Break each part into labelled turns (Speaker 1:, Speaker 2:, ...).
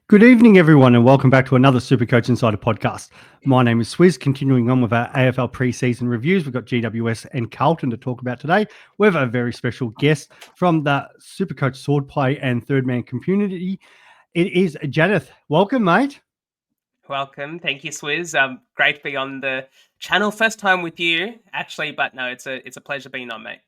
Speaker 1: Good evening, everyone, and welcome back to another Supercoach Insider podcast. My name is Swizz. Continuing on with our AFL Preseason reviews, we've got GWS and Carlton to talk about today. We have a very special guest from the Supercoach Swordplay and Third Man community. It is Janath. Welcome, mate.
Speaker 2: Welcome. Thank you, Swizz. Great to be on the channel. First time with you, actually, but no, it's a pleasure being on, mate.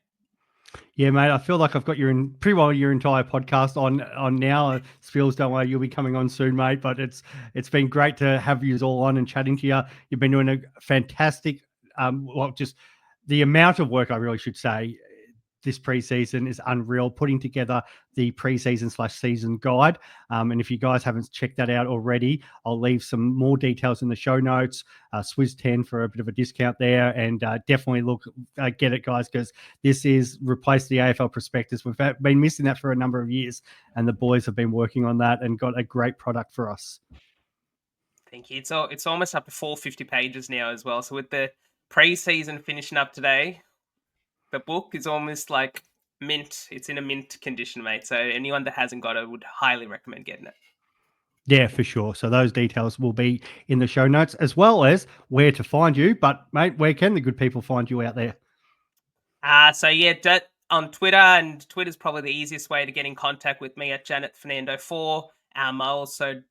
Speaker 1: Yeah, mate. I feel like I've got your entire podcast on now. Spills, don't worry, you'll be coming on soon, mate. But it's been great to have you all on and chatting to you. You've been doing a fantastic, just the amount of work, I really should say, this preseason is unreal. Putting together the preseason/season guide, and if you guys haven't checked that out already, I'll leave some more details in the show notes. Swizz 10 for a bit of a discount there, and definitely get it, guys, because this is replaced the AFL prospectus. We've been missing that for a number of years, and the boys have been working on that and got a great product for us.
Speaker 2: Thank you. It's almost up to 450 pages now as well. So with the preseason finishing up today, the book is almost like mint. It's in a mint condition, mate. So anyone that hasn't got it would highly recommend getting it.
Speaker 1: Yeah, for sure. So those details will be in the show notes, as well as where to find you. But, mate, where can the good people find you out there?
Speaker 2: On Twitter, and Twitter's probably the easiest way to get in contact with me at Janath Fernando 4. I also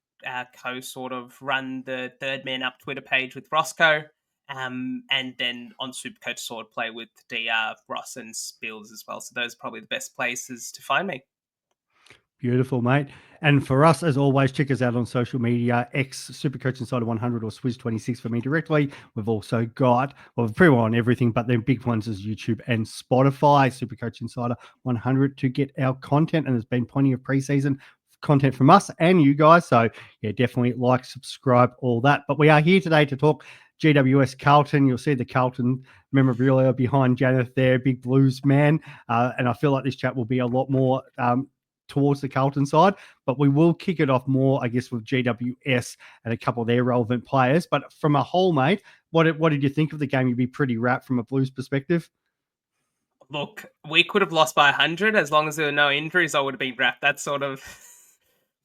Speaker 2: sort of run the Third Man Up Twitter page with Roscoe, and then on Supercoach Swordplay with DR, Ross, and Spills as well. So those are probably the best places to find me.
Speaker 1: Beautiful, mate. And for us, as always, check us out on social media, X Supercoach Insider 100 or Swizz26 for me directly. We've also got, pretty well on everything, but the big ones is YouTube and Spotify, Supercoach Insider 100 to get our content. And there's been plenty of preseason content from us and you guys. So yeah, definitely like, subscribe, all that. But we are here today to talk GWS Carlton. You'll see the Carlton memorabilia behind Janath there, big Blues man. And I feel like this chat will be a lot more towards the Carlton side, but we will kick it off more, I guess, with GWS and a couple of their relevant players. But from a whole, mate, what did you think of the game? You'd be pretty wrapped from a Blues perspective.
Speaker 2: Look, we could have lost by 100 as long as there were no injuries. I would have been wrapped. That's sort of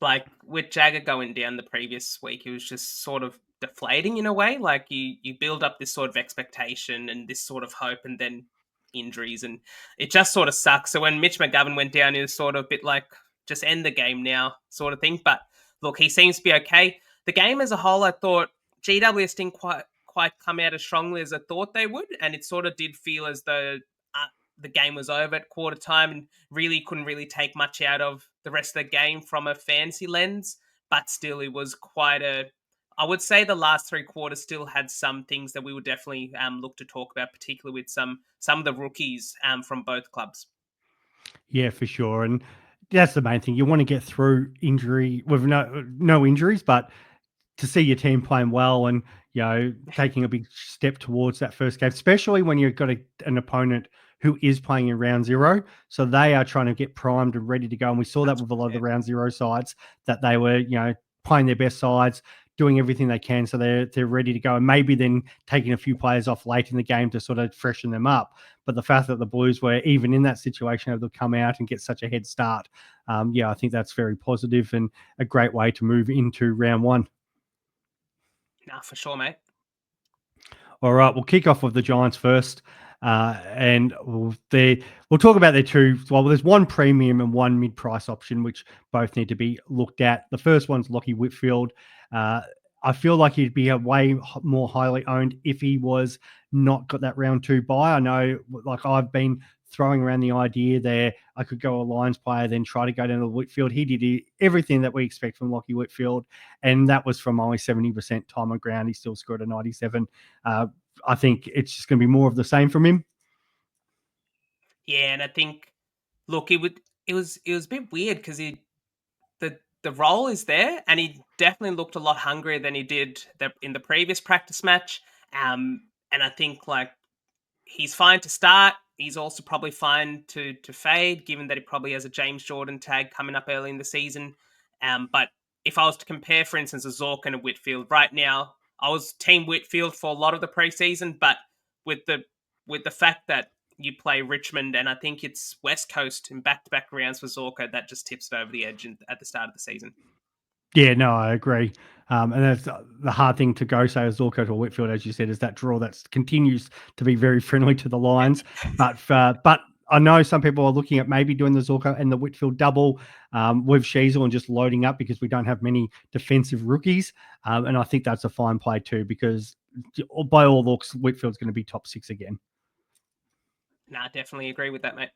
Speaker 2: like with Jagger going down the previous week. It was just sort of deflating in a way. Like you build up this sort of expectation and this sort of hope, and then injuries, and it just sort of sucks. So when Mitch McGovern went down, it was sort of a bit like, just end the game now sort of thing. But look, he seems to be okay. The game as a whole, I thought GWS didn't quite come out as strongly as I thought they would, and it sort of did feel as though the game was over at quarter time and really couldn't really take much out of the rest of the game from a fantasy lens. But still, it was I would say the last three quarters still had some things that we would definitely look to talk about, particularly with some of the rookies from both clubs.
Speaker 1: Yeah, for sure. And that's the main thing. You want to get through injury with no injuries, but to see your team playing well and, taking a big step towards that first game, especially when you've got an opponent who is playing in round zero. So they are trying to get primed and ready to go. And we saw that with a lot of the round zero sides, that they were, playing their best sides, doing everything they can. So they're ready to go. And maybe then taking a few players off late in the game to sort of freshen them up. But the fact that the Blues were even in that situation able to come out and get such a head start, I think that's very positive and a great way to move into round one.
Speaker 2: Nah, for sure, mate.
Speaker 1: All right, we'll kick off with the Giants first. And we'll talk about their two. Well, there's one premium and one mid-price option, which both need to be looked at. The first one's Lachie Whitfield. I feel like he'd be a way more highly owned if he was not got that round two bye. I know, like, I've been throwing around the idea there I could go a Lions player, then try to go down to Whitfield. He did everything that we expect from Lachie Whitfield, and that was from only 70% time on ground. He still scored a 97. I think it's just going to be more of the same from him.
Speaker 2: Yeah, and I think, look, it was a bit weird because the role is there, and he definitely looked a lot hungrier than he did in the previous practice match. And I think, like, he's fine to start. He's also probably fine to fade, given that he probably has a James Jordan tag coming up early in the season. But if I was to compare, for instance, a Zork and a Whitfield right now, I was team Whitfield for a lot of the preseason, but with the fact that you play Richmond and I think it's West Coast in back-to-back rounds for Zorko, that just tips it over the edge at the start of the season.
Speaker 1: Yeah, no, I agree. And that's the hard thing to go say as Zorko or Whitfield, as you said, is that draw that continues to be very friendly to the Lions. But I know some people are looking at maybe doing the Zorko and the Whitfield double with Sheasel and just loading up because we don't have many defensive rookies. And I think that's a fine play too, because by all looks, Whitfield's going to be top 6 again.
Speaker 2: Nah, definitely agree with that, mate.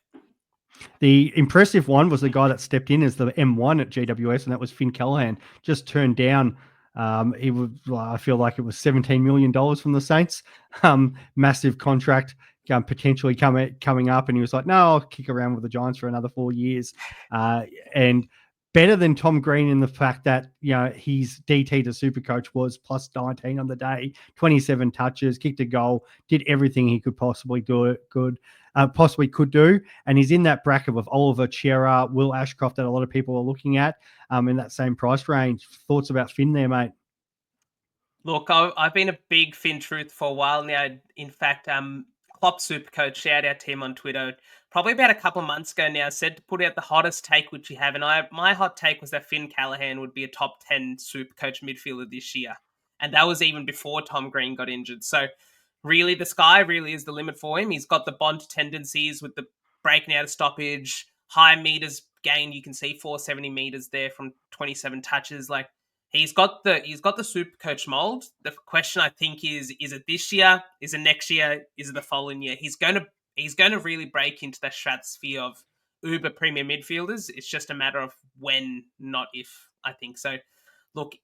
Speaker 1: The impressive one was the guy that stepped in as the M1 at GWS, and that was Finn Callahan. Just turned down. I feel like it was $17 million from the Saints. Massive contract potentially coming up, and he was like, "No, I'll kick around with the Giants for another 4 years." And better than Tom Green in the fact that his DT to Supercoach was plus 19 on the day, 27 touches, kicked a goal, did everything he could possibly do. Possibly could do, and he's in that bracket with Oliver Chera, Will Ashcroft that a lot of people are looking at in that same price range. Thoughts about Finn there, mate?
Speaker 2: Look, I've been a big Finn truth for a while now. In fact, Klopp Supercoach, shout out to him on Twitter, probably about a couple of months ago now, said to put out the hottest take which you have, and my hot take was that Finn Callahan would be a top 10 Supercoach midfielder this year, and that was even before Tom Green got injured. So really, the sky really is the limit for him. He's got the Bond tendencies with the breaking out of stoppage, high meters gained. You can see 470 meters there from 27 touches. Like he's got the super coach mold. The question I think is it this year? Is it next year? Is it the following year? He's going to really break into the stratosphere of uber premium midfielders. It's just a matter of when, not if, I think. So look,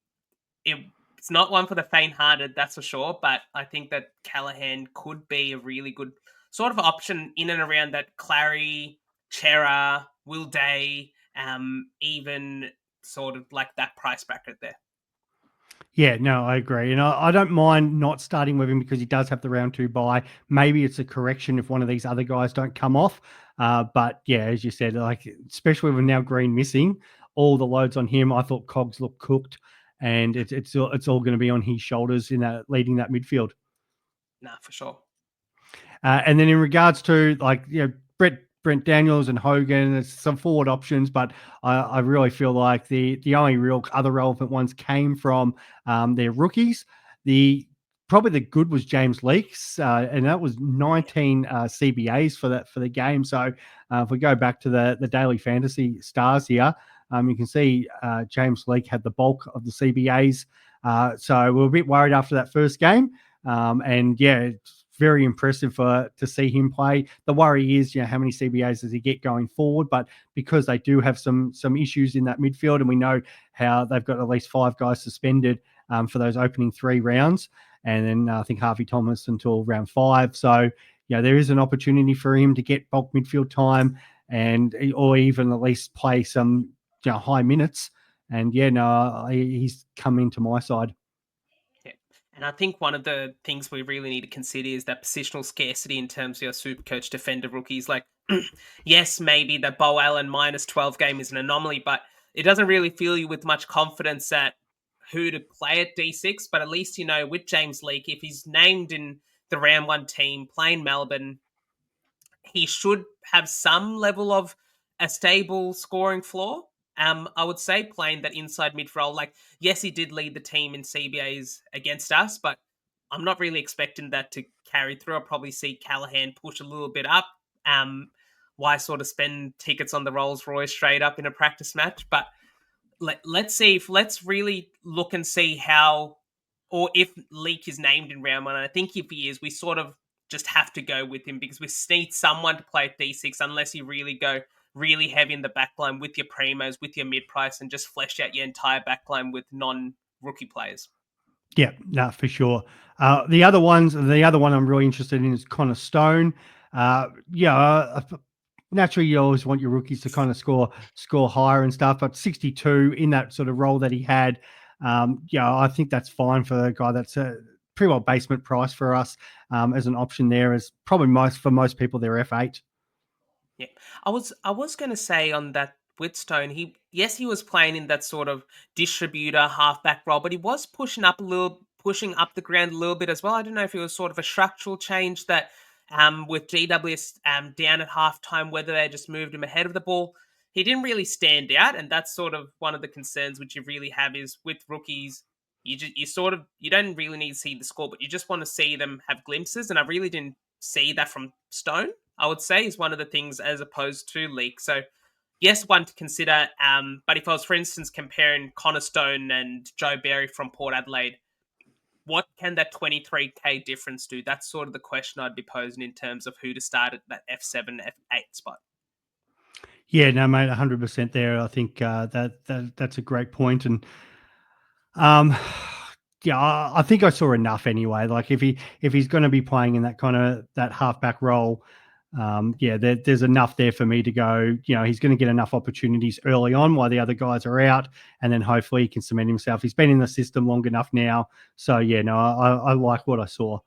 Speaker 2: it's not one for the faint-hearted, that's for sure. But I think that Callahan could be a really good sort of option in and around that Clary, Chera, Will Day, even sort of like that price bracket there.
Speaker 1: Yeah, no, I agree. And I don't mind not starting with him because he does have the round 2 bye. Maybe it's a correction if one of these other guys don't come off. But yeah, as you said, like especially with now Green missing, all the loads on him. I thought Cogs looked cooked, and it's all going to be on his shoulders in that leading that midfield.
Speaker 2: Nah, for sure.
Speaker 1: And then in regards to Brent Daniels and Hogan, there's some forward options, but I really feel like the only real other relevant ones came from their rookies. Probably the good was James Leakes, and that was 19 CBAs for the game. So if we go back to the daily fantasy stars here, you can see James Leake had the bulk of the CBAs. So we're a bit worried after that first game. And yeah, it's very impressive to see him play. The worry is, how many CBAs does he get going forward? But because they do have some issues in that midfield, and we know how they've got at least 5 guys suspended for those opening 3 rounds, and then I think Harvey Thomas until round 5. So there is an opportunity for him to get bulk midfield time, or even at least play some high minutes. And he's come into my side.
Speaker 2: And I think one of the things we really need to consider is that positional scarcity in terms of your Supercoach defender rookies. Like, yes, maybe the Bo Allen minus 12 game is an anomaly, but it doesn't really fill you with much confidence at who to play at D6. But at least, with James Leake, if he's named in the round 1 team, playing Melbourne, he should have some level of a stable scoring floor. I would say playing that inside mid role. Like, yes, he did lead the team in CBAs against us, but I'm not really expecting that to carry through. I'll probably see Callahan push a little bit up. Why sort of spend tickets on the Rolls Royce straight up in a practice match? But let's really look and see how, or if Leak is named in round 1. And I think if he is, we sort of just have to go with him because we need someone to play at D6 unless you really go really heavy in the backline with your primos, with your mid-price, and just flesh out your entire backline with non-rookie players.
Speaker 1: Yeah, no, for sure. The other one I'm really interested in is Connor Stone. Naturally, you always want your rookies to kind of score higher and stuff, but 62 in that sort of role that he had, I think that's fine for a guy that's a pretty well basement price for us as an option there. As probably for most people, they're F8.
Speaker 2: Yeah, I was going to say on that with Stone, he was playing in that sort of distributor halfback role, but he was pushing up the ground a little bit as well. I don't know if it was sort of a structural change that with GWS down at halftime, whether they just moved him ahead of the ball. he didn't really stand out, and that's sort of one of the concerns which you really have is with rookies. You don't really need to see the score, but you just want to see them have glimpses, and I really didn't see that from Stone. I would say is one of the things as opposed to Leak. So yes, one to consider. But if I was, for instance, comparing Connor Stone and Joe Barry from Port Adelaide, what can that 23K difference do? That's sort of the question I'd be posing in terms of who to start at that F7, F8 spot.
Speaker 1: Yeah, no, mate, 100% there. I think that's a great point. And um, yeah, I think I saw enough anyway. Like if he's going to be playing in that kind of that halfback role, yeah, there's enough there for me to go. He's going to get enough opportunities early on while the other guys are out, and then hopefully he can cement himself. He's been in the system long enough now, so yeah, no, I like what I saw.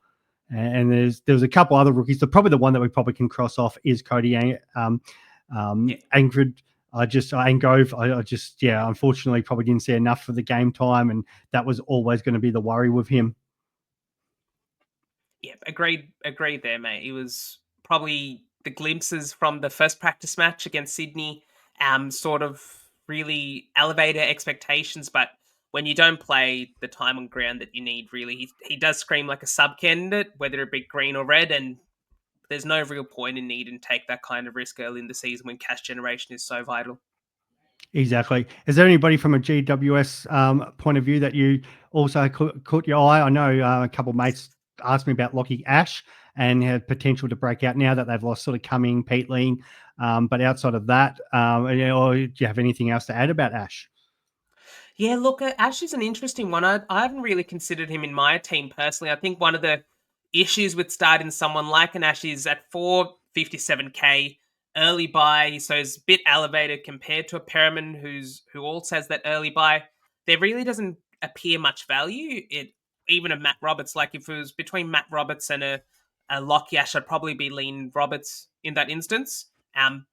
Speaker 1: And there's a couple other rookies. Probably the one that we probably can cross off is Cody Angford. Unfortunately, probably didn't see enough for the game time, and that was always going to be the worry with him.
Speaker 2: Yeah, agreed there, mate. It was probably the glimpses from the first practice match against Sydney, sort of really elevated expectations, but when you don't play the time on ground that you need, really, he does scream like a sub candidate, whether it be green or red, and there's no real point in needing to take that kind of risk early in the season when cash generation is so vital.
Speaker 1: Exactly. Is there anybody from a GWS point of view that you also caught your eye? I know a couple of mates asked me about Lockie Ash and had potential to break out now that they've lost sort of Cumming, Pete Ling. But outside of that, or do you have anything else to add about Ash?
Speaker 2: Yeah, look, Ash is an interesting one. I haven't really considered him in my team personally. I think one of the issues with starting someone like an Ash is at 457K early buy, so it's a bit elevated compared to a Perriman who also has that early buy. There really doesn't appear much value. Even a Matt Roberts, like if it was between Matt Roberts and a Lockie Ash, I'd probably be leaning Roberts in that instance.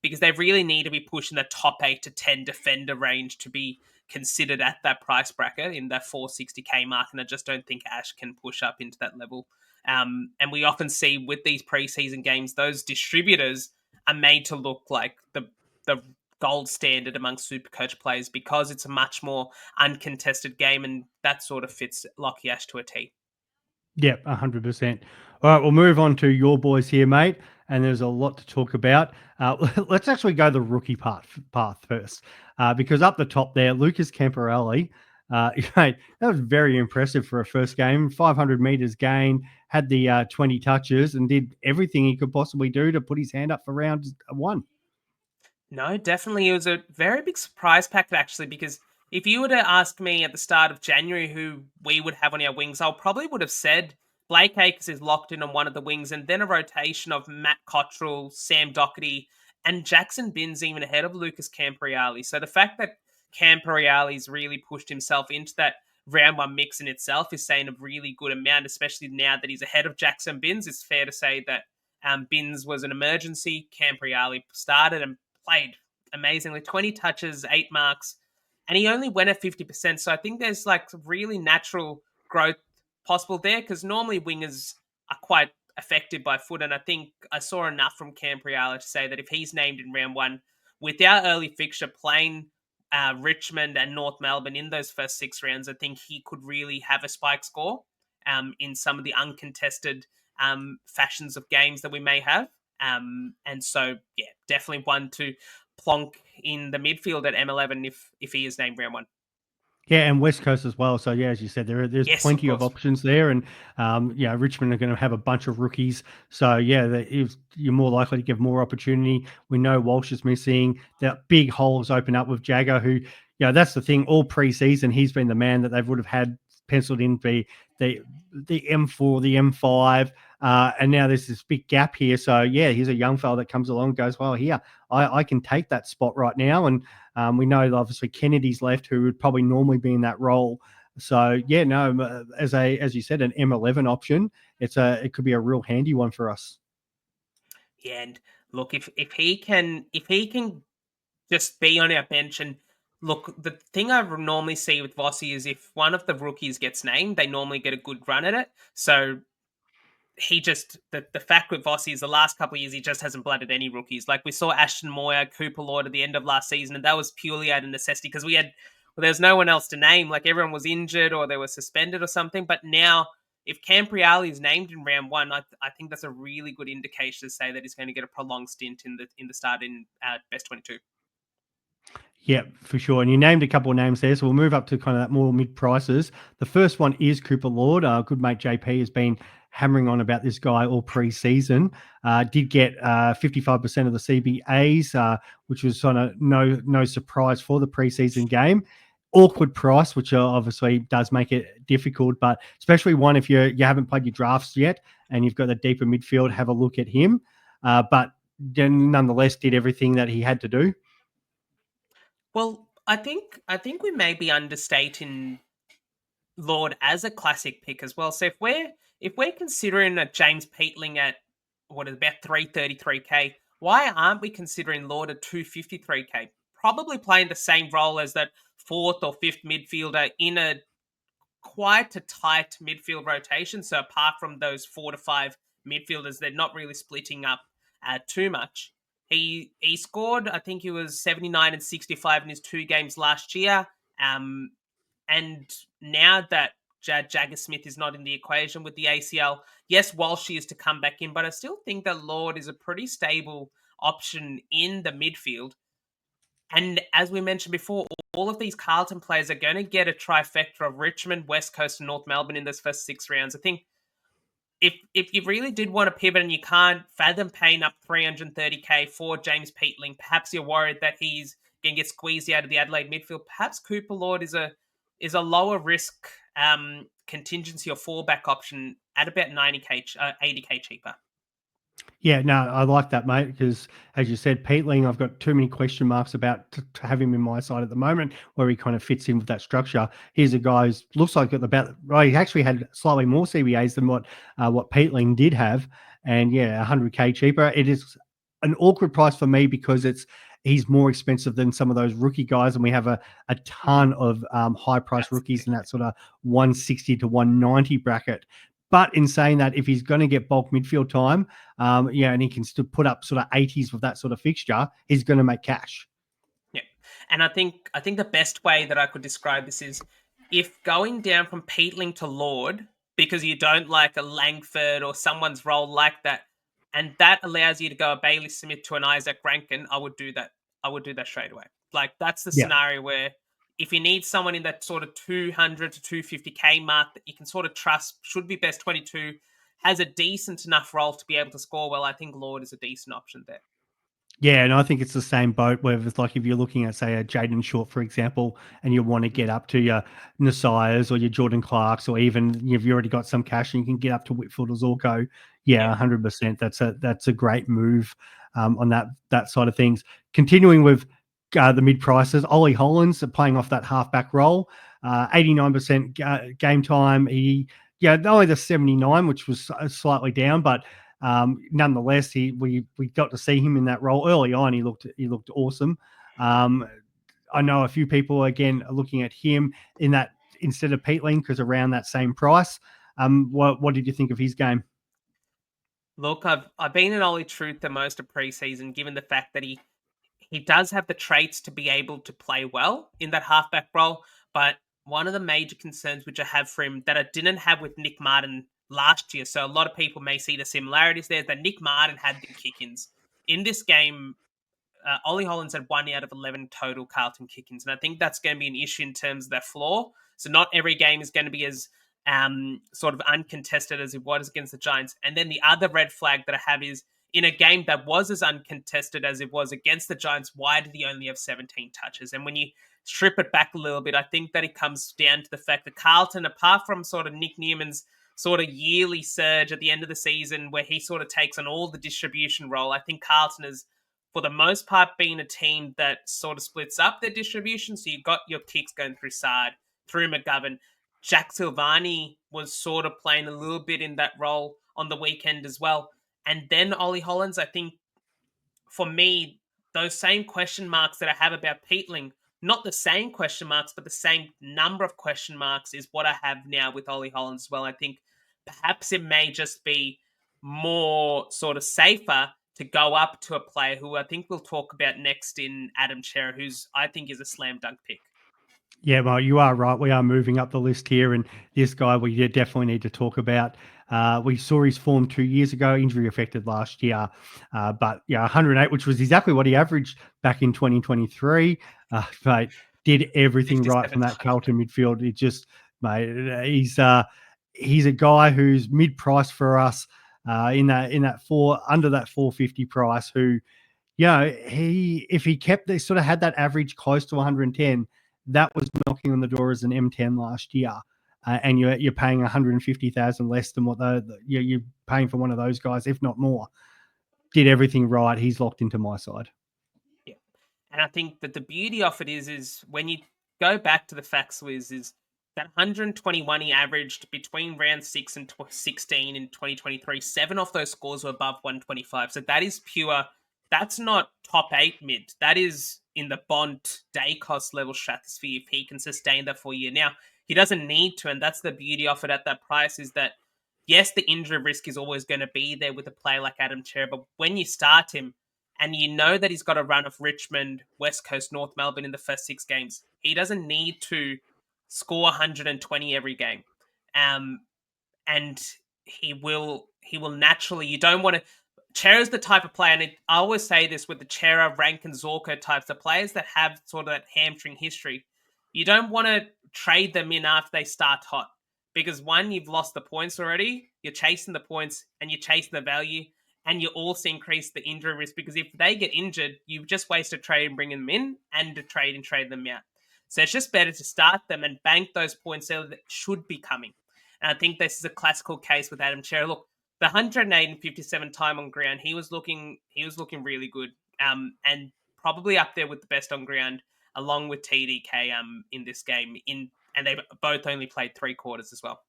Speaker 2: Because they really need to be pushing the top 8 to 10 defender range to be considered at that price bracket in that 460K mark, and I just don't think Ash can push up into that level. And we often see with these preseason games, those distributors are made to look like the gold standard amongst Supercoach players because it's a much more uncontested game, and that sort of fits Lockie Ash to a T.
Speaker 1: Yep, 100%. All right, we'll move on to your boys here, mate. And there's a lot to talk about. Let's actually go the rookie path first, because up the top there, Lucas Camporelli, mate, that was very impressive for a first game. 500 meters gain, had the 20 touches, and did everything he could possibly do to put his hand up for round one.
Speaker 2: No, definitely. It was a very big surprise packet, actually, because if you were to ask me at the start of January who we would have on our wings, I probably would have said Blake Acres is locked in on one of the wings, and then a rotation of Matt Cottrell, Sam Doherty, and Jackson Binns even ahead of Lucas Camporeale. So the fact that Camporeale's really pushed himself into that round one mix in itself is saying a really good amount, especially now that he's ahead of Jackson Binns. It's fair to say that Binns was an emergency. Camporeale started and played amazingly. 20 touches, 8 marks, and he only went at 50%. So I think there's like really natural growth possible there because normally wingers are quite affected by foot. And I think I saw enough from Camporeale to say that if he's named in round one, with our early fixture playing Richmond and North Melbourne in those first 6 rounds, I think he could really have a spike score in some of the uncontested fashions of games that we may have. And so, yeah, definitely one to plonk in the midfield at M11 if he is named round one.
Speaker 1: Yeah, and West Coast as well. So yeah, as you said, there's
Speaker 2: Yes,
Speaker 1: plenty of options there, and Richmond are going to have a bunch of rookies. So yeah, you're more likely to give more opportunity. We know Walsh is missing. The big holes open up with Jagger, who that's the thing. All preseason, he's been the man that they would have had penciled in the M4, the M5, and now there's this big gap here. So yeah, he's a young fella that comes along, and goes, well, here I can take that spot right now, and we know obviously Kennedy's left, who would probably normally be in that role. So yeah, no, as you said, an M11 option, it could be a real handy one for us.
Speaker 2: Yeah, and look, if he can just be on our bench and look, the thing I normally see with Vossi is if one of the rookies gets named, they normally get a good run at it. So the fact with Vossi is the last couple of years he just hasn't blooded any rookies. Like we saw Ashton Moyer, Cooper Lord at the end of last season, and that was purely out of necessity because there was no one else to name. Like everyone was injured or they were suspended or something. But now, if Campriali is named in round one, I think that's a really good indication to say that he's going to get a prolonged stint in the start in best 22.
Speaker 1: Yeah, for sure. And you named a couple of names there, so we'll move up to kind of that more mid prices. The first one is Cooper Lord. Good mate JP has been hammering on about this guy all pre-season. Did get 55% of the CBAs, which was kind of no surprise for the pre-season game. Awkward price, which obviously does make it difficult, but especially one if you haven't played your drafts yet and you've got the deeper midfield, have a look at him. But nonetheless, did everything that he had to do.
Speaker 2: Well, I think we may be understating Lord as a classic pick as well. So if we're considering a James Peatling at what is about 333k, why aren't we considering Lord at 253k? Probably playing the same role as that fourth or fifth midfielder in a quite a tight midfield rotation. So apart from those 4 to 5 midfielders, they're not really splitting up too much. He scored, I think he was 79 and 65 in his 2 games last year. And now that Jagger Smith is not in the equation with the ACL, yes, Walshy is to come back in, but I still think that Lord is a pretty stable option in the midfield. And as we mentioned before, all of these Carlton players are going to get a trifecta of Richmond, West Coast, and North Melbourne in those first 6 rounds. I think if you really did want to pivot and you can't fathom paying up 330k for James Peatling, perhaps you're worried that he's going to get squeezed out of the Adelaide midfield. Perhaps Cooper Lord is a lower risk contingency or fallback option at about 80k cheaper.
Speaker 1: Yeah, no, I like that, mate, because as you said, Peatling, I've got too many question marks about to have him in my side at the moment, where he kind of fits in with that structure. Here's a guy who looks like he actually had slightly more CBAs than what Peatling did have, and yeah, 100k cheaper. It is an awkward price for me because he's more expensive than some of those rookie guys, and we have a ton of high price rookies in that sort of 160 to 190 bracket. But in saying that, if he's going to get bulk midfield time, and he can still put up sort of 80s with that sort of fixture, he's going to make cash.
Speaker 2: Yeah, and I think the best way that I could describe this is if going down from Peatling to Lord because you don't like a Langford or someone's role like that, and that allows you to go a Bailey Smith to an Isaac Rankin, I would do that. I would do that straight away. Like that's the scenario where if you need someone in that sort of 200 to 250k mark that you can sort of trust, should be best 22, has a decent enough role to be able to score well, I think Lord is a decent option there.
Speaker 1: Yeah, and I think it's the same boat where it's like if you're looking at, say, a Jaden Short, for example, and you want to get up to your Nasairs or your Jordan Clarks, or even you've already got some cash and you can get up to Whitfield or Zorko. Yeah, 100%. That's a great move on that side of things. Continuing with the mid prices, Ollie Hollands playing off that halfback role, 89% game time. Only the 79, which was slightly down, but nonetheless, we got to see him in that role early on. He looked awesome. I know a few people again are looking at him in that instead of Peatling because around that same price. What did you think of his game?
Speaker 2: Look, I've been an Ollie Truth the most of preseason, given the fact that he does have the traits to be able to play well in that halfback role. But one of the major concerns which I have for him that I didn't have with Nick Martin last year, so a lot of people may see the similarities there, is that Nick Martin had the kick-ins. In this game, Ollie Hollands had 1 out of 11 total Carlton kick-ins, and I think that's going to be an issue in terms of their floor. So not every game is going to be as sort of uncontested as it was against the Giants. And then the other red flag that I have is in a game that was as uncontested as it was against the Giants, why did he only have 17 touches? And when you strip it back a little bit, I think that it comes down to the fact that Carlton, apart from sort of Nick Newman's sort of yearly surge at the end of the season where he sort of takes on all the distribution role, I think Carlton is, for the most part, being a team that sort of splits up their distribution. So you've got your kicks going through Sard, through McGovern. Jack Silvani was sort of playing a little bit in that role on the weekend as well. And then Ollie Hollands, I think, for me, those same question marks that I have about Peatling, not the same question marks, but the same number of question marks is what I have now with Ollie Hollands as well. I think perhaps it may just be more sort of safer to go up to a player who I think we'll talk about next in Adam Chera, who's I think is a slam dunk pick.
Speaker 1: Yeah, well, you are right. We are moving up the list here, and this guy we definitely need to talk about. We saw his form 2 years ago, injury affected last year, but yeah, 108, which was exactly what he averaged back in 2023. But did everything right
Speaker 2: 57
Speaker 1: from that
Speaker 2: times.
Speaker 1: Carlton midfield. It just, mate, he's a guy who's mid price for us in that under that 450 price. Who, if he kept they sort of had that average close to 110, that was knocking on the door as an M10 last year. And you're paying 150,000 less than what you're paying for one of those guys, if not more. Did everything right. He's locked into my side.
Speaker 2: Yeah. And I think that the beauty of it is when you go back to the facts, is that 121 he averaged between round 6 and 16 in 2023. 7 of those scores were above 125. So that is pure. That's not top 8 mid. That is in the Bond day cost level stratosphere if he can sustain that for a year. Now, he doesn't need to, and that's the beauty of it at that price is that, yes, the injury risk is always going to be there with a player like Adam Chera, but when you start him, and you know that he's got a run of Richmond, West Coast, North Melbourne in the first 6 games. He doesn't need to score 120 every game. And he will naturally, you don't want to, Chera's the type of player, and I always say this with the Chera, Rank, and Zorko types, the players that have sort of that hamstring history, you don't want to trade them in after they start hot. Because one, you've lost the points already, you're chasing the points, and you're chasing the value, and you also increase the injury risk because if they get injured, you've just wasted trade and bringing them in and to trade them out. So it's just better to start them and bank those points that should be coming. And I think this is a classical case with Adam Chera. Look, the 108 and 57 time on ground, he was looking really good. And probably up there with the best on ground, along with TDK in this game. And they both only played 3 quarters as well.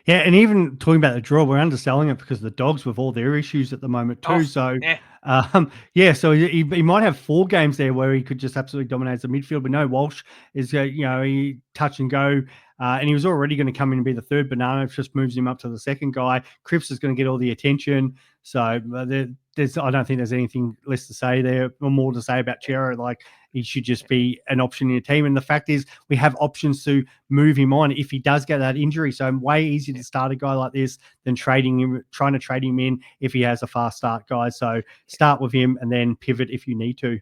Speaker 1: Yeah, and even talking about the draw, we're underselling it because the Dogs with all their issues at the moment too. So so he might have 4 games there where he could just absolutely dominate the midfield. But no, Walsh is he touch and go, and he was already going to come in and be the third banana. It just moves him up to the second guy. Cripps is going to get all the attention. So I don't think there's anything less to say there or more to say about Chera. Like, he should just be an option in your team. And the fact is, we have options to move him on if he does get that injury. So way easier to start a guy like this than trying to trade him in if he has a fast start, guys. So start with him and then pivot if you need to.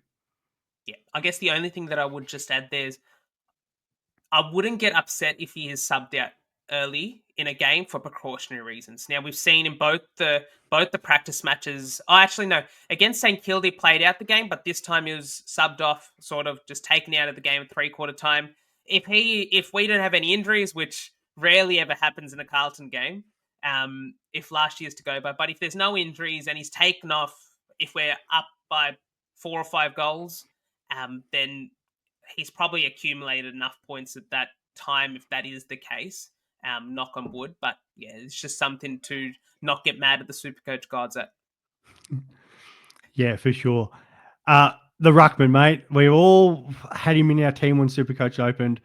Speaker 2: Yeah, I guess the only thing that I would just add there is I wouldn't get upset if he is subbed out early in a game for precautionary reasons. Now we've seen in both the practice matches. Oh, actually no, against St Kilda he played out the game, but this time he was subbed off, sort of just taken out of the game at 3/4 time. If we don't have any injuries, which rarely ever happens in a Carlton game, if last year's to go by, but if there's no injuries and he's taken off, if we're up by 4 or 5 goals, then he's probably accumulated enough points at that time if that is the case. Knock on wood, but yeah, it's just something to not get mad at the Supercoach gods at.
Speaker 1: Yeah, for sure. The Ruckman, mate. We all had him in our team when Supercoach opened.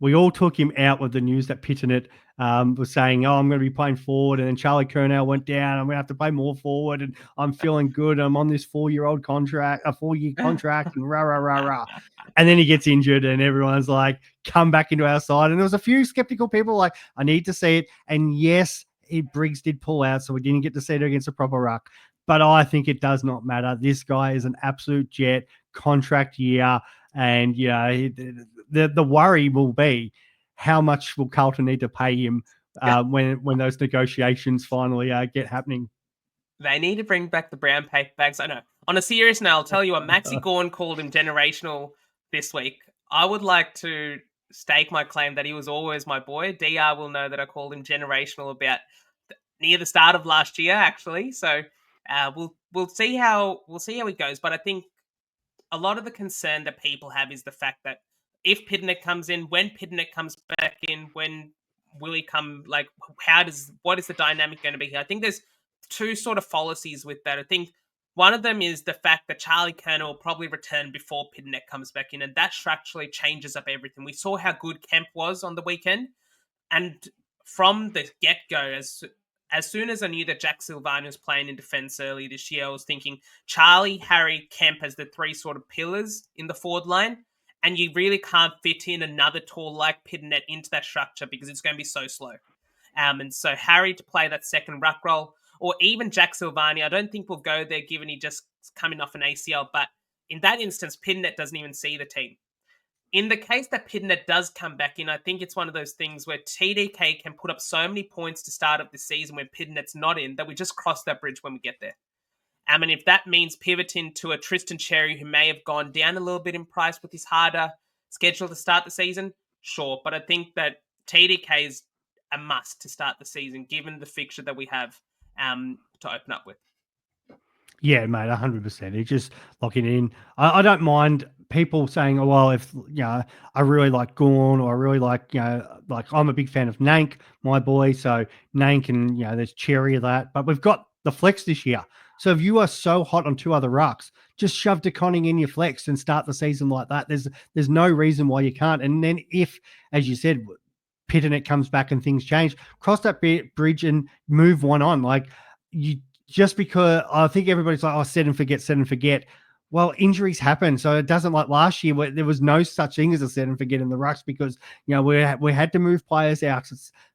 Speaker 1: We all took him out with the news that Pitternet was saying, "Oh, I'm going to be playing forward," and then Charlie Curnow went down. I'm going to have to play more forward, and I'm feeling good. I'm on this 4-year contract, a 4-year contract, and rah rah rah rah. And then he gets injured, and everyone's like, "Come back into our side." And there was a few skeptical people like, "I need to see it." And yes, Briggs did pull out, so we didn't get to see it against a proper ruck. But I think it does not matter. This guy is an absolute jet, contract year, and the worry will be how much will Carlton need to pay him when those negotiations finally get happening.
Speaker 2: They need to bring back the brown paper bags. I know. On a serious note, I'll tell you what, Maxi Gorn called him generational this week. I would like to stake my claim that he was always my boy. DR will know that I called him generational about near the start of last year, actually. So we'll see how he goes. But I think a lot of the concern that people have is the fact that if Pitternet comes in, when Pitternet comes back in, when will he come? Like, what is the dynamic going to be here? I think there's 2 sort of fallacies with that. I think one of them is the fact that Charlie Curnow will probably return before Pitternet comes back in, and that structurally changes up everything. We saw how good Kemp was on the weekend, and from the get-go, as as soon as I knew that Jack Silvani was playing in defence early this year, I was thinking Charlie, Harry, Kemp as the three sort of pillars in the forward line. And you really can't fit in another tall like Pitternet into that structure because it's going to be so slow. And so Harry to play that second ruck role, or even Jack Silvani, I don't think we'll go there given he just coming off an ACL. But in that instance, Pitternet doesn't even see the team. In the case that Pitternet does come back in, I think it's one of those things where TDK can put up so many points to start up the season when Piternet's not in that we just cross that bridge when we get there. And if that means pivoting to a Tristan Cherry who may have gone down a little bit in price with his harder schedule to start the season, sure. But I think that TDK is a must to start the season given the fixture that we have to open up with.
Speaker 1: Yeah, mate, 100%. It's just locking it in. I don't mind people saying, oh, well, if, I really like Gorn or I really like, like I'm a big fan of Nank, my boy. So Nank and, there's Cherry of that. But we've got the flex this year. So if you are so hot on two other rucks, just shove DeConning in your flex and start the season like that. There's no reason why you can't. And then if, as you said, Pitternet comes back and things change, cross that bridge and move one on. Like just because I think everybody's like, set and forget. Well, injuries happen. So it doesn't like last year where there was no such thing as a set and forget in the rucks because, we had to move players out.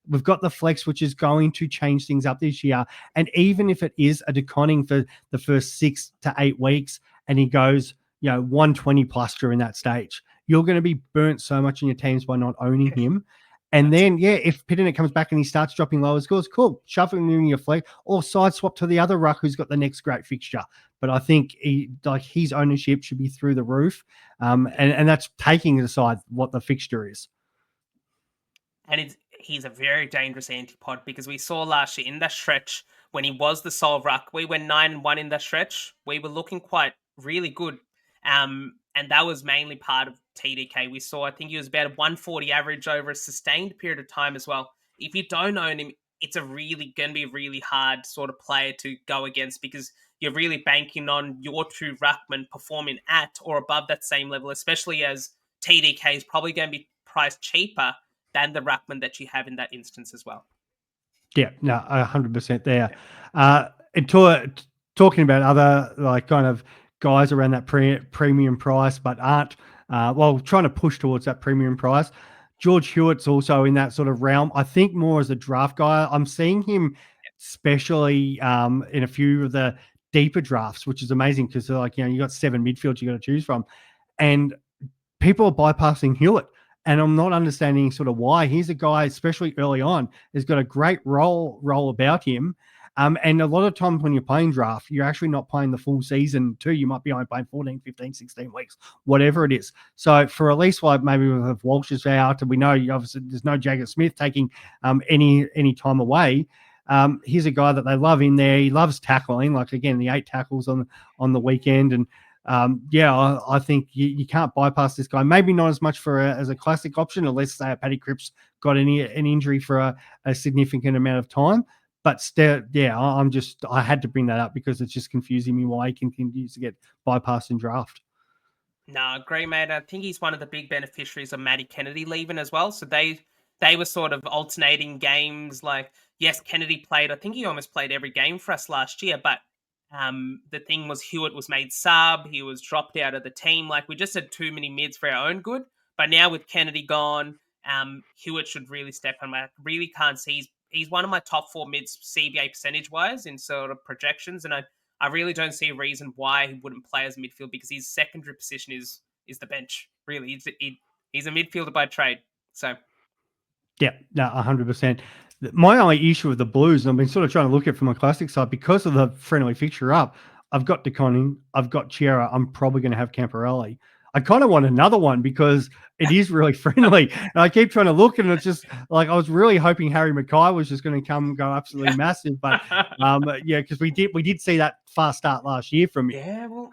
Speaker 1: We've got the flex, which is going to change things up this year. And even if it is a DeConning for the first 6 to 8 weeks and he goes, 120 plus during that stage, you're going to be burnt so much in your teams by not owning him. And then, if Pitternet comes back and he starts dropping lower scores, cool, shuffle him in your flex or side swap to the other ruck who's got the next great fixture. But I think his ownership should be through the roof. And that's taking aside what the fixture is.
Speaker 2: And he's a very dangerous antipod because we saw last year in that stretch when he was the sole ruck, we went 9-1 in that stretch. We were looking quite really good. And that was mainly part of TDK. We saw, I think he was about a 140 average over a sustained period of time as well. If you don't own him, it's going to be a really hard sort of player to go against because you're really banking on your two ruckmen performing at or above that same level, especially as TDK is probably going to be priced cheaper than the ruckman that you have in that instance as well.
Speaker 1: Yeah, no, 100% there. And talking about other kind of guys around that premium price, but aren't trying to push towards that premium price. George Hewitt's also in that sort of realm. I think more as a draft guy. I'm seeing him especially in a few of the deeper drafts, which is amazing because you got 7 midfields you got to choose from, and people are bypassing Hewitt. And I'm not understanding sort of why. He's a guy, especially early on, has got a great role about him. And a lot of times when you're playing draft, you're actually not playing the full season too. You might be only playing 14, 15, 16 weeks, whatever it is. So for at least maybe if Walsh is out, and we know obviously there's no Jagger Smith taking any time away. He's a guy that they love in there. He loves tackling, like again, the 8 tackles on the weekend. And I think you can't bypass this guy. Maybe not as much as a classic option, unless say Paddy Cripps got an injury for a significant amount of time. But still, I had to bring that up because it's just confusing me why he continues to get bypassed in draft.
Speaker 2: No, great, mate. I think he's one of the big beneficiaries of Matty Kennedy leaving as well. So they were sort of alternating games. Like, yes, Kennedy played. I think he almost played every game for us last year. But the thing was Hewitt was made sub. He was dropped out of the team. Like, we just had too many mids for our own good. But now with Kennedy gone, Hewitt should really step on. I really can't see. He's one of my top 4 mids CBA percentage-wise in sort of projections. And I really don't see a reason why he wouldn't play as a midfield because his secondary position is the bench. Really, he's a midfielder by trade. So,
Speaker 1: yeah, no, 100%. My only issue with the Blues, and I've been sort of trying to look at it from a classic side because of the friendly fixture up. I've got DeConning, I've got Chiara. I'm probably going to have Camporelli. I kind of want another one because it is really friendly. And I keep trying to look, and it's just like I was really hoping Harry Mackay was just going to come and go absolutely massive. But because we did see that fast start last year from him.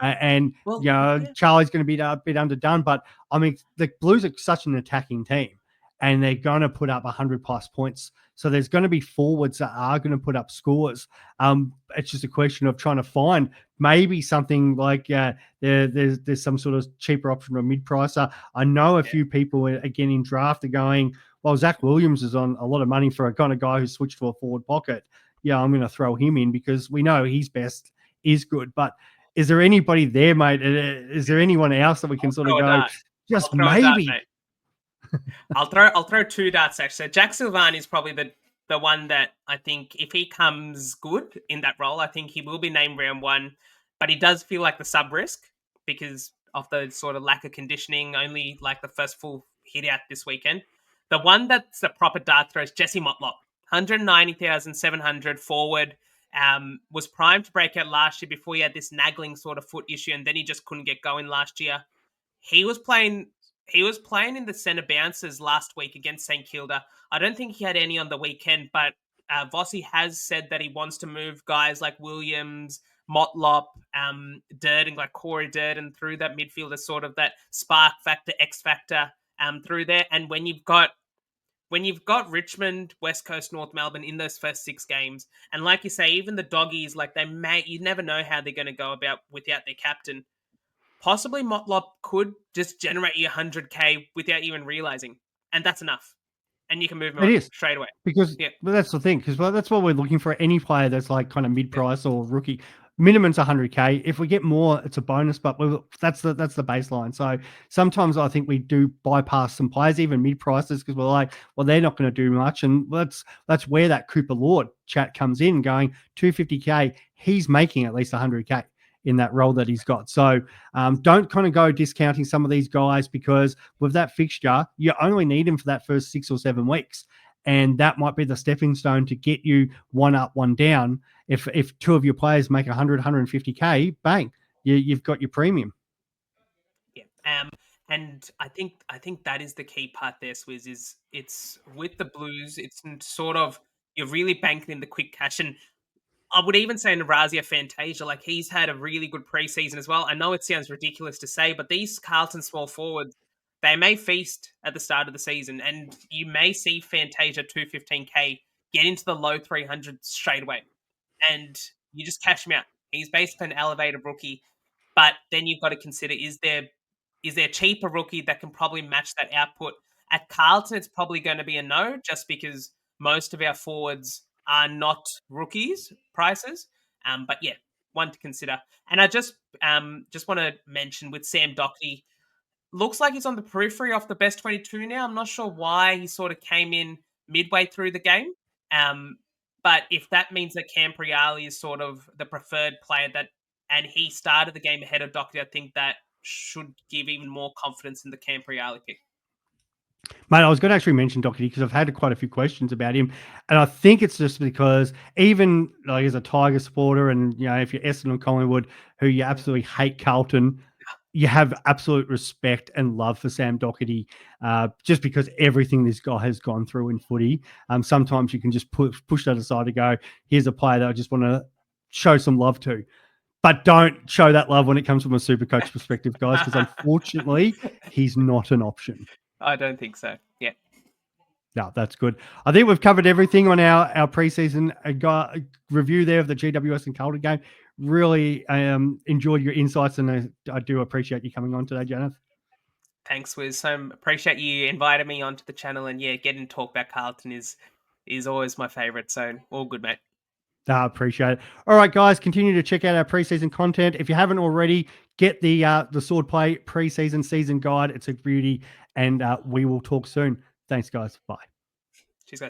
Speaker 1: Charlie's going to be a bit underdone. But I mean, the Blues are such an attacking team, and they're going to put up 100 plus points. So there's going to be forwards that are going to put up scores. It's just a question of trying to find maybe something like there's some sort of cheaper option or mid-pricer. I know a few people, again, in draft are going, well, Zach Williams is on a lot of money for a kind of guy who switched to a forward pocket. yeah, I'm going to throw him in because we know his best is good. But is there anybody there, mate? Is there anyone else that we can sort of
Speaker 2: Throw a
Speaker 1: go,
Speaker 2: dart.
Speaker 1: just
Speaker 2: I'll throw a dart,
Speaker 1: maybe?
Speaker 2: mate. I'll throw two darts actually. So Jack Silvani is probably the one that I think if he comes good in that role, I think he will be named round one. But he does feel like the sub risk because of the sort of lack of conditioning, only like the first full hit out this weekend. The one that's the proper dart throw is Jesse Motlop, 190,700 forward. Was primed to break out last year before he had this nagging sort of foot issue, and then he just couldn't get going last year. He was playing in the centre bounces last week against St Kilda. I don't think he had any on the weekend, but Vossi has said that he wants to move guys like Williams, Motlop, Durden, like Corey Durden through that midfield as sort of that spark factor, X factor through there. And when you've got Richmond, West Coast, North Melbourne in those first 6 games, and like you say, even the doggies, like you never know how they're going to go about without their captain. Possibly Motlop could just generate you 100K without even realizing, and that's enough. And you can move him on straight away.
Speaker 1: Because well, that's the thing, because that's what we're looking for. Any player that's like kind of mid-price or rookie, minimum's 100K. If we get more, it's a bonus, but that's the baseline. So sometimes I think we do bypass some players, even mid-prices, because we're like, well, they're not going to do much, and that's where that Cooper Lord chat comes in, going 250K. He's making at least 100K in that role that he's got. So don't kind of go discounting some of these guys, because with that fixture, you only need him for that first 6 or 7 weeks. And that might be the stepping stone to get you one up, one down. If 2 of your players make 100, 150K, bang, you've got your premium.
Speaker 2: Yeah. And I think that is the key part there, Swizz, is it's with the Blues, it's sort of, you're really banking in the quick cash. And I would even say Narazia Fantasia, like he's had a really good preseason as well. I know it sounds ridiculous to say, but these Carlton small forwards, they may feast at the start of the season, and you may see Fantasia 215K get into the low 300s straight away, and you just cash him out. He's basically an elevated rookie, but then you've got to consider, is there a cheaper rookie that can probably match that output? At Carlton, it's probably going to be a no, just because most of our forwards are not rookies prices. But yeah, one to consider. And I just want to mention with Sam Docherty, looks like he's on the periphery of the best 22 now. I'm not sure why he sort of came in midway through the game. But if that means that Campriali is sort of the preferred player and he started the game ahead of Docherty, I think that should give even more confidence in the Campriali pick.
Speaker 1: Mate, I was going to actually mention Docherty because I've had quite a few questions about him, and I think it's just because even like as a Tiger supporter, and if you're Essendon and Collingwood, who you absolutely hate Carlton, you have absolute respect and love for Sam Docherty, just because everything this guy has gone through in footy. Sometimes you can just push that aside to go, here's a player that I just want to show some love to. But don't show that love when it comes from a Supercoach perspective, guys, because unfortunately, he's not an option.
Speaker 2: I don't think so. Yeah.
Speaker 1: No, that's good. I think we've covered everything on our preseason review there of the GWS and Carlton game. Really enjoyed your insights, and I do appreciate you coming on today, Janath.
Speaker 2: Thanks, Wiz. So appreciate you inviting me onto the channel, and yeah, getting to talk about Carlton is always my favourite. So all good, mate.
Speaker 1: I appreciate it. All right, guys, continue to check out our preseason content. If you haven't already, get the Swordplay preseason season guide. It's a beauty, and we will talk soon. Thanks, guys. Bye.